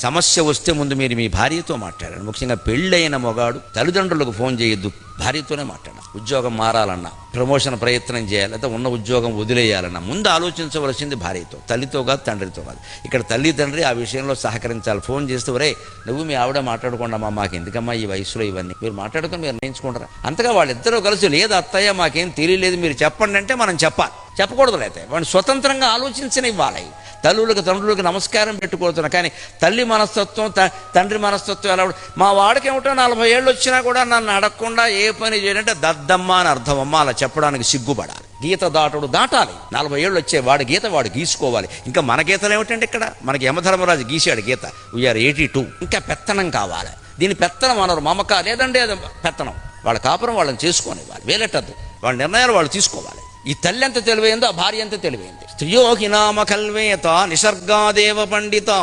సమస్య వస్తే ముందు మీరు మీ భార్యతో మాట్లాడండి. ముఖ్యంగా పెళ్ళైన మొగాడు తల్లిదండ్రులకు ఫోన్ చేయొద్దు, భార్యతోనే మాట్లాడాలి. ఉద్యోగం మారాలన్నా, ప్రమోషన్ ప్రయత్నం చేయాలి, లేదా ఉన్న ఉద్యోగం వదిలేయాలన్నా ముందు ఆలోచించవలసింది భార్యతో, తల్లితో కాదు, తండ్రితో కాదు. ఇక్కడ తల్లి తండ్రి ఆ విషయంలో సహకరించాలి. ఫోన్ చేస్తే ఒరే నువ్వు మీ ఆవిడ మాట్లాడుకోండమ్మా, మాకు ఎందుకమ్మా ఈ వయసులో ఇవన్నీ, మీరు మాట్లాడుకొని మీరు నిర్ణయించుకుంటారా. అంతగా వాళ్ళిద్దరూ కలిసి లేదు అత్తయ్య మాకేం తెలియలేదు మీరు చెప్పండి అంటే మనం చెప్పాలి. చెప్పకూడదు, అయితే వాడిని స్వతంత్రంగా ఆలోచించనివ్వాలి. తల్లులకు తండ్రులకు నమస్కారం పెట్టుకోతున్నా, కానీ తల్లి మనస్తత్వం తండ్రి మనస్తత్వం ఎలా మా వాడికి ఏమిటో 40 ఏళ్ళు వచ్చినా కూడా నన్ను అడగకుండా ఏ పని చేయాలంటే దద్దమ్మ అని అర్థం. అమ్మ అలా చెప్పడానికి సిగ్గుపడాలి. గీత దాటాలి. 40 ఏళ్ళు వచ్చే వాడి గీత వాడు గీసుకోవాలి. ఇంకా మన గీతలు ఏమిటంటే ఇక్కడ మనకి యమధర్మరాజు గీసాడు గీత, వీఆర్ 82. ఇంకా పెత్తనం కావాలి. దీని పెత్తనం అనరు, మమక లేదండి అది పెత్తనం. వాళ్ళ కాపురం వాళ్ళని చేసుకోనివ్వాలి, వేలెట్టద్దు. వాళ్ళ నిర్ణయాలు వాళ్ళు తీసుకోవాలి. ఈ తల్లి ఎంత తెలివైందో ఆ భార్య ఎంత తెలివైంది. స్త్రియోహి నామ కల్వేత నిసర్గాదేవ పండితా.